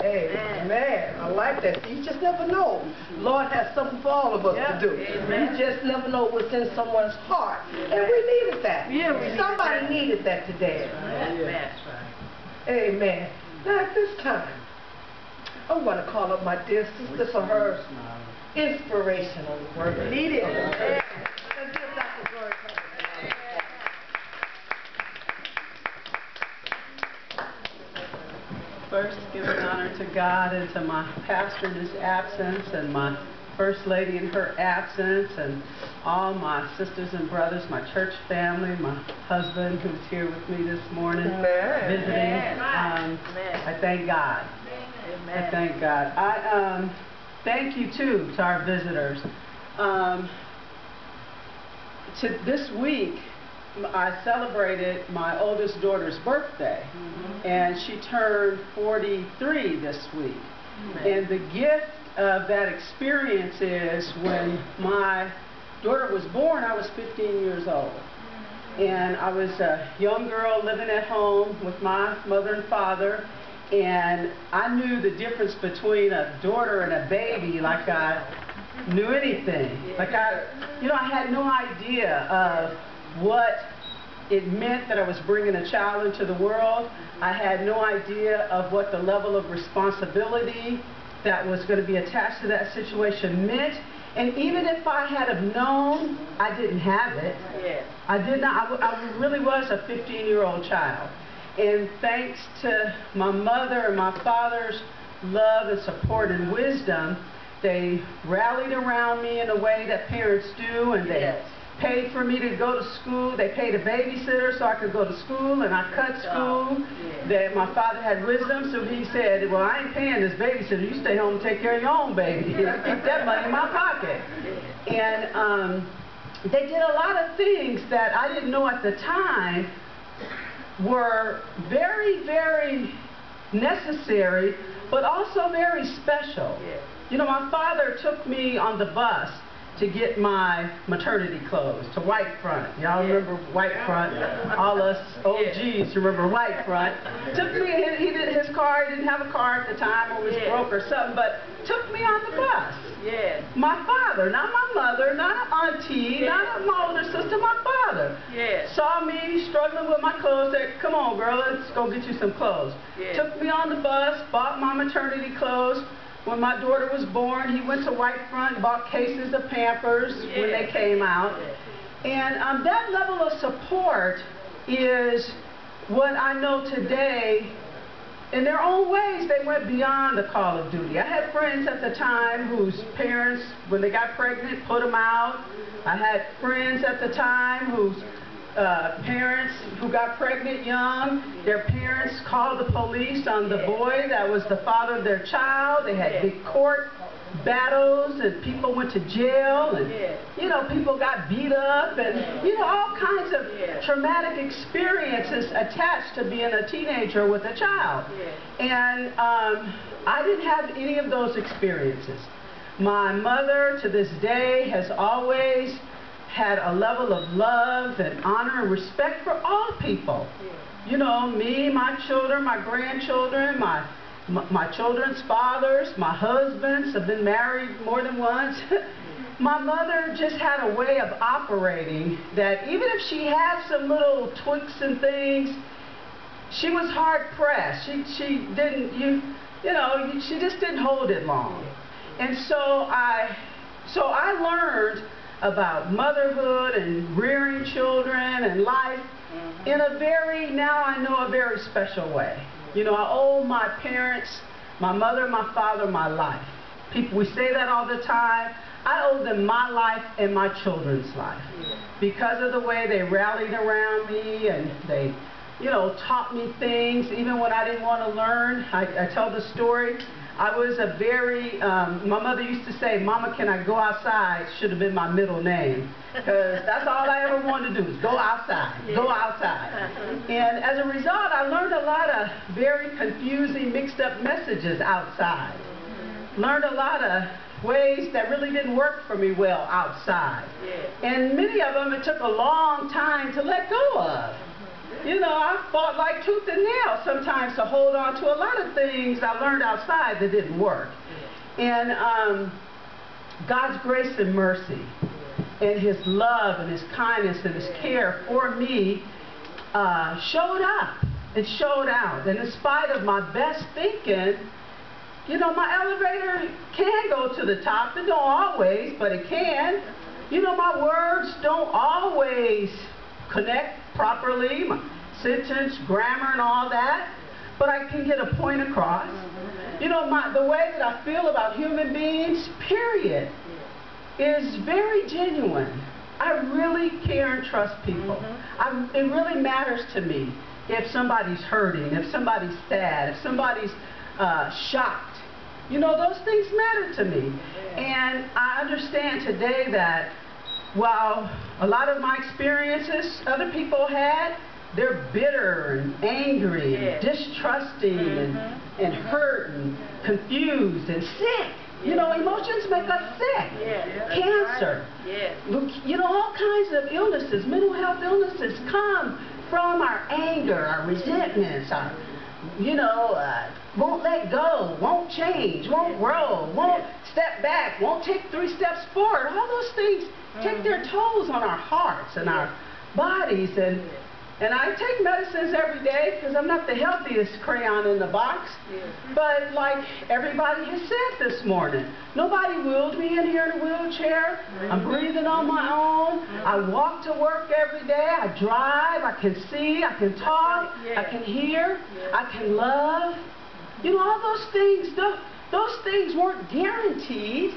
Amen. I like that. You just never know. Lord has something for all of us to do. You just never know what's in someone's heart. And we needed that. Somebody needed that today. Amen. Now at this time, I'm going to call up my dear sister for her inspirational word. Need it. Let's give Dr. Gloria. First, giving honor to God and to my pastor in his absence, and my first lady in her absence, and all my sisters and brothers, my church family, my husband who's here with me this morning visiting. I thank God. I thank God. I thank you too to our visitors. This week, I celebrated my oldest daughter's birthday, and she turned 43 this week. And the gift of that experience is when my daughter was born, I was 15 years old. And I was a young girl living at home with my mother and father, and I knew the difference between a daughter and a baby like I knew anything. Like I had no idea of what it meant that I was bringing a child into the world. I had no idea of what the level of responsibility that was going to be attached to that situation meant. And even if I had have known, I didn't have it. I did not. I really was a 15-year-old child. And thanks to my mother and my father's love and support and wisdom, they rallied around me in a way that parents do, and they paid for me to go to school. They paid a babysitter so I could go to school, and I cut school. My father had wisdom, so he said, well, I ain't paying this babysitter. You stay home and take care of your own baby. Keep that money in my pocket. And they did a lot of things that I didn't know at the time were very, very necessary, but also very special. You know, my father took me on the bus to get my maternity clothes, to White Front. Y'all remember White Front? All us OGs remember White Front. Took me, he did his car, he didn't have a car at the time, or was broke or something, but took me on the bus. My father, not my mother, not an auntie, not my older sister, my father. Saw me struggling with my clothes, said, come on girl, let's go get you some clothes. Took me on the bus, bought my maternity clothes. When my daughter was born, he went to White Front, bought cases of Pampers when they came out. And that level of support is what I know today. In their own ways, they went beyond the call of duty. I had friends at the time whose parents, when they got pregnant, put them out. I had friends at the time whose parents who got pregnant young, their parents called the police on the boy that was the father of their child. They had big court battles, and people went to jail, and you know, people got beat up, and you know, all kinds of traumatic experiences attached to being a teenager with a child. And I didn't have any of those experiences. My mother to this day has always had a level of love and honor and respect for all people. You know, me, my children, my grandchildren, my children's fathers, my husbands have been married more than once. My mother just had a way of operating that even if she had some little tweaks and things, she was hard pressed. She didn't, you know, she just didn't hold it long. And so I learned about motherhood and rearing children and life in a very, now I know, a very special way. You know, I owe my parents, my mother, my father, my life. We say that all the time. I owe them my life and my children's life because of the way they rallied around me, and they, you know, taught me things even when I didn't want to learn. I tell the story. I was a very, my mother used to say, Mama, can I go outside? Should have been my middle name. Because that's all I ever wanted to do, is go outside, go outside. And as a result, I learned a lot of very confusing, mixed up messages outside. Learned a lot of ways that really didn't work for me well outside. And many of them, it took a long time to let go of. You know, I fought like tooth and nail sometimes to hold on to a lot of things I learned outside that didn't work. And God's grace and mercy and His love and His kindness and His care for me showed up and showed out. And in spite of my best thinking, you know, my elevator can go to the top. It don't always, but it can. You know, my words don't always connect properly, my sentence, grammar, and all that, but I can get a point across. You know, the way that I feel about human beings, period, is very genuine. I really care and trust people. It really matters to me if somebody's hurting, if somebody's sad, if somebody's shocked. You know, those things matter to me. And I understand today that while a lot of my experiences other people had, they're bitter and angry and distrusting and hurt and confused and sick. You know, emotions make us sick. Cancer. You know, all kinds of illnesses, mental health illnesses come from our anger, our resentments, our, you know, won't let go, won't change, won't grow, won't step back, won't take 3 steps forward. All those things take their tolls on our hearts and our bodies. And I take medicines every day because I'm not the healthiest crayon in the box. But like everybody has said this morning, nobody wheeled me in here in a wheelchair. I'm breathing on my own. I walk to work every day. I drive. I can see. I can talk. I can hear. I can love. You know, all those things, those things weren't guaranteed.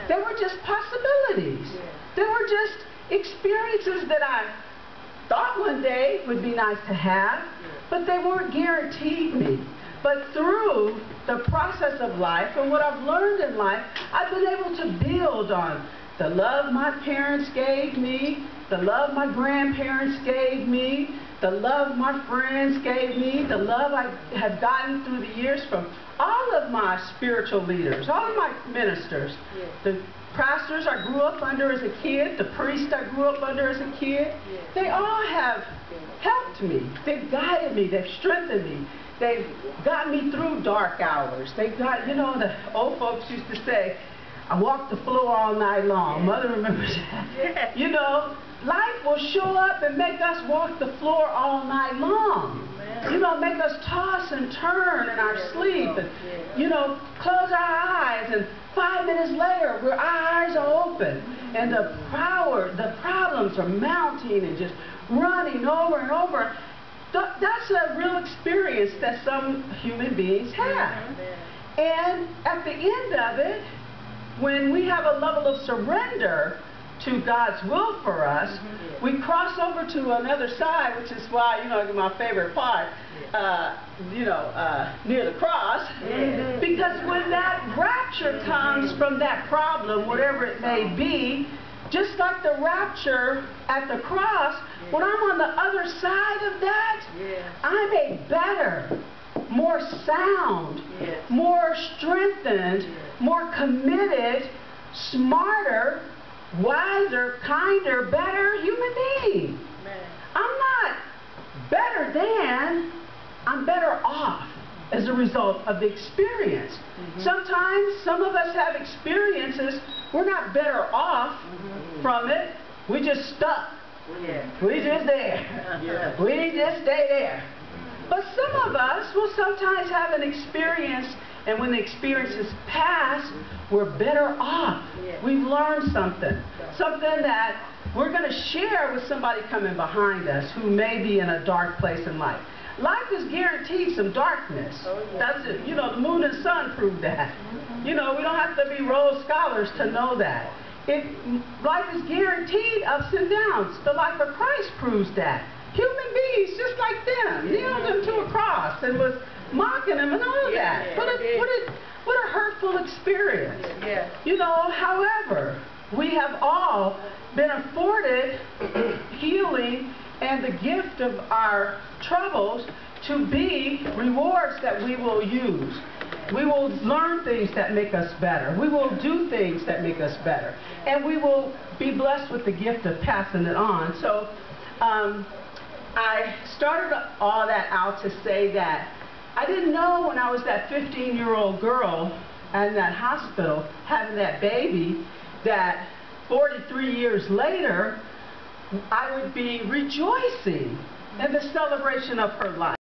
They were just possibilities. They were just experiences that I thought one day would be nice to have, but they weren't guaranteed me. But through the process of life and what I've learned in life, I've been able to build on the love my parents gave me, the love my grandparents gave me, the love my friends gave me, the love I have gotten through the years from all of my spiritual leaders, all of my ministers, the pastors I grew up under as a kid, the priests I grew up under as a kid, they all have helped me. They've guided me. They've strengthened me. They've got me through dark hours. They've got, you know, the old folks used to say, I walk the floor all night long. Mother remembers that. You know, life will show up and make us walk the floor all night long. You know, make us toss and turn in our sleep and, you know, close our eyes, and 5 minutes later our eyes are open and the problems are mounting and just running over and over. That's a real experience that some human beings have. And at the end of it, when we have a level of surrender to God's will for us, we cross over to another side, which is why, you know, my favorite part, you know, near the cross, because when that rapture comes from that problem, whatever it may be, just like the rapture at the cross, when I'm on the other side of that, I'm a better, more sound, more strengthened, more committed, smarter, wiser, kinder, better human being. I'm not better than, I'm better off as a result of the experience. Sometimes some of us have experiences, we're not better off from it, we just stuck. We just there. We just stay there. But some of us will sometimes have an experience, and when the experience is past, we're better off. We've learned something. Something that we're going to share with somebody coming behind us who may be in a dark place in life. Life is guaranteed some darkness. That's it. You know, the moon and sun prove that. You know, we don't have to be Rhodes Scholars to know that. Life is guaranteed ups and downs. The life of Christ proves that. Human beings just like them nailed him to a cross and was mocking him and all that. What a hurtful experience. You know, however, we have all been afforded healing and the gift of our troubles to be rewards that we will use. We will learn things that make us better. We will do things that make us better. And we will be blessed with the gift of passing it on. So I started all that out to say that I didn't know when I was that 15-year-old girl in that hospital having that baby that 43 years later I would be rejoicing in the celebration of her life.